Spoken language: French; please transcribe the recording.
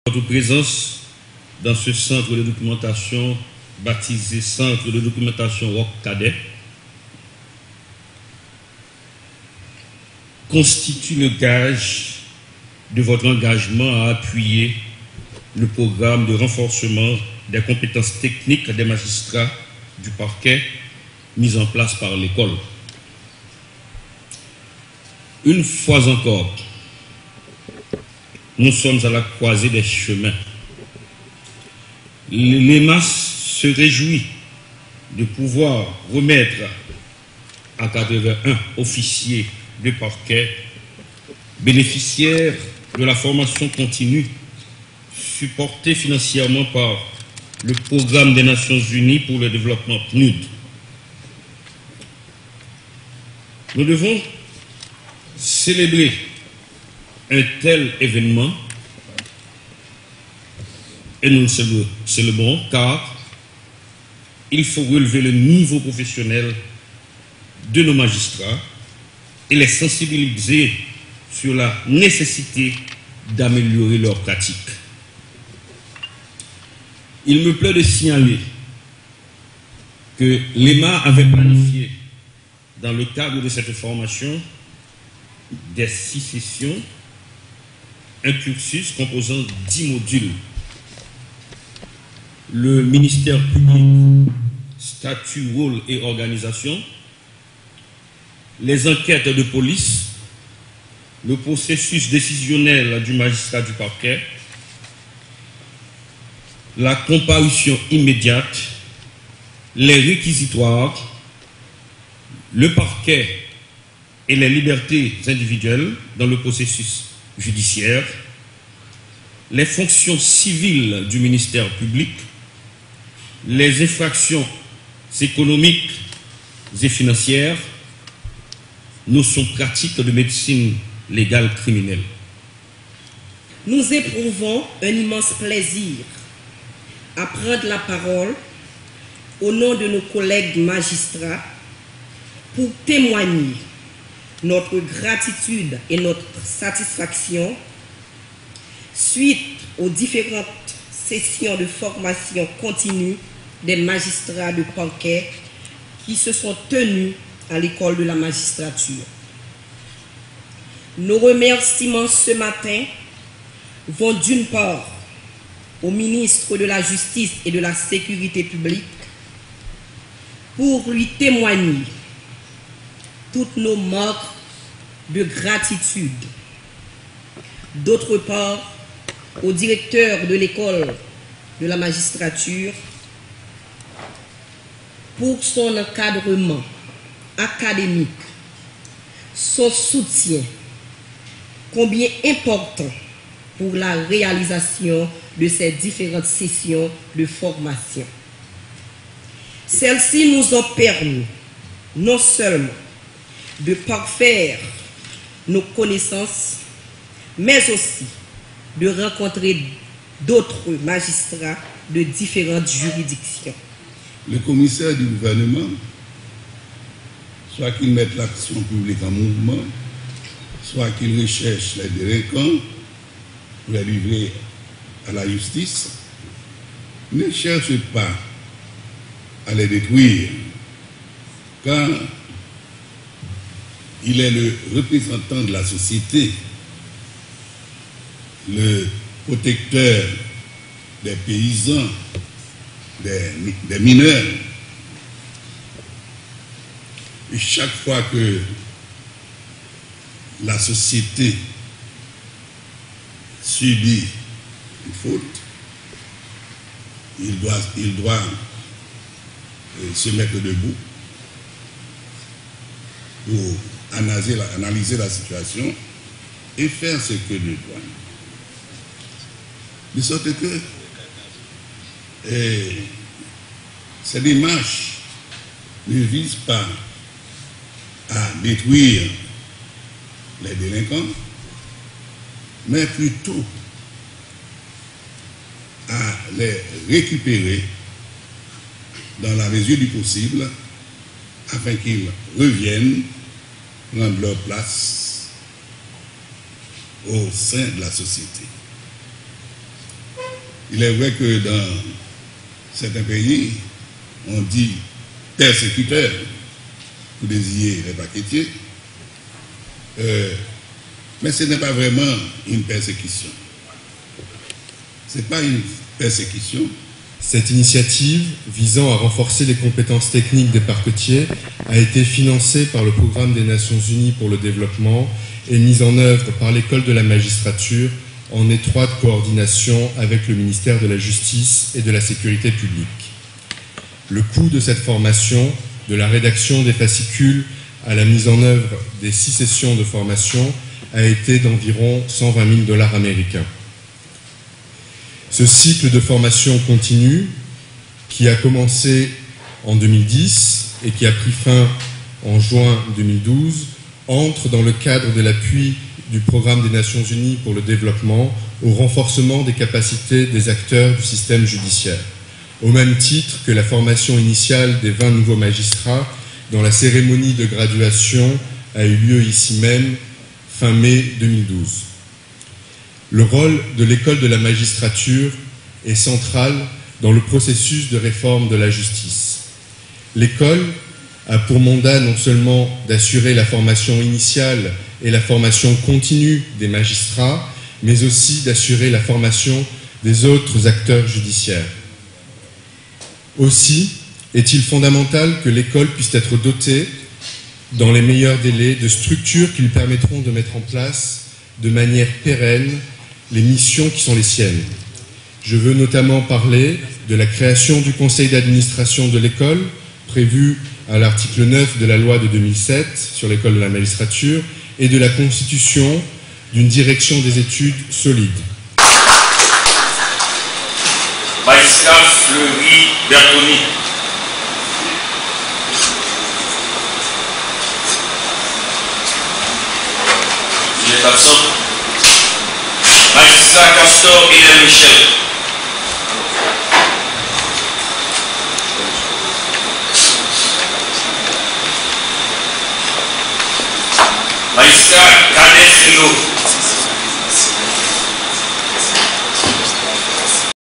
Votre présence dans ce centre de documentation baptisé Centre de documentation Roch Cadet constitue le gage de votre engagement à appuyer le programme de renforcement des compétences techniques des magistrats du parquet mis en place par l'école. Une fois encore, nous sommes à la croisée des chemins. L'EMAS se réjouit de pouvoir remettre à 81 officiers de parquet bénéficiaires de la formation continue supportée financièrement par le Programme des Nations Unies pour le développement PNUD. Nous devons célébrer un tel événement et nous le célébrons car il faut relever le niveau professionnel de nos magistrats et les sensibiliser sur la nécessité d'améliorer leurs pratiques. Il me plaît de signaler que l'EMA avait planifié, dans le cadre de cette formation, des 6 sessions, un cursus composant 10 modules. Le ministère public, statut, rôle et organisation, les enquêtes de police, le processus décisionnel du magistrat du parquet, la comparution immédiate, les réquisitoires, le parquet et les libertés individuelles dans le processus judiciaire, les fonctions civiles du ministère public, les infractions économiques et financières, notions pratiques de médecine légale criminelle. Nous éprouvons un immense plaisir à prendre la parole au nom de nos collègues magistrats pour témoigner notre gratitude et notre satisfaction suite aux différentes sessions de formation continue des magistrats de parquet qui se sont tenues à l'école de la magistrature. Nos remerciements ce matin vont d'une part au ministre de la Justice et de la Sécurité publique pour lui témoigner toutes nos marques de gratitude. D'autre part, au directeur de l'école de la magistrature pour son encadrement académique, son soutien, combien important pour la réalisation de ces différentes sessions de formation. Celles-ci nous ont permis non seulement de parfaire nos connaissances, mais aussi de rencontrer d'autres magistrats de différentes juridictions. Le commissaire du gouvernement, soit qu'il mette l'action publique en mouvement, soit qu'il recherche les délinquants pour les livrer à la justice, ne cherche pas à les détruire, car il est le représentant de la société, le protecteur des paysans, des mineurs. Et chaque fois que la société subit une faute, il doit se mettre debout pour analyser la situation et faire ce que nous doit. De sorte que cette démarche ne vise pas à détruire les délinquants, mais plutôt à les récupérer dans la mesure du possible afin qu'ils reviennent prendre leur place au sein de la société. Il est vrai que dans certains pays, on dit persécuteur pour désigner les paquetiers, mais ce n'est pas vraiment une persécution. Ce n'est pas une persécution. Cette initiative, visant à renforcer les compétences techniques des parquetiers, a été financée par le Programme des Nations Unies pour le développement et mise en œuvre par l'École de la magistrature en étroite coordination avec le ministère de la Justice et de la Sécurité publique. Le coût de cette formation, de la rédaction des fascicules à la mise en œuvre des 6 sessions de formation, a été d'environ 120 000 $ américains. Ce cycle de formation continue, qui a commencé en 2010 et qui a pris fin en juin 2012, entre dans le cadre de l'appui du Programme des Nations Unies pour le développement au renforcement des capacités des acteurs du système judiciaire, au même titre que la formation initiale des 20 nouveaux magistrats dont la cérémonie de graduation a eu lieu ici même fin mai 2012. Le rôle de l'école de la magistrature est central dans le processus de réforme de la justice. L'école a pour mandat non seulement d'assurer la formation initiale et la formation continue des magistrats, mais aussi d'assurer la formation des autres acteurs judiciaires. Aussi est-il fondamental que l'école puisse être dotée, dans les meilleurs délais, de structures qui lui permettront de mettre en place de manière pérenne les missions qui sont les siennes. Je veux notamment parler de la création du conseil d'administration de l'école, prévu à l'article 9 de la loi de 2007 sur l'école de la magistrature, et de la constitution d'une direction des études solide. Magistrat Fleury Bertoni. Il est absent. Magistrat Castor Hélène Michel. Magistrat Cadet Frio.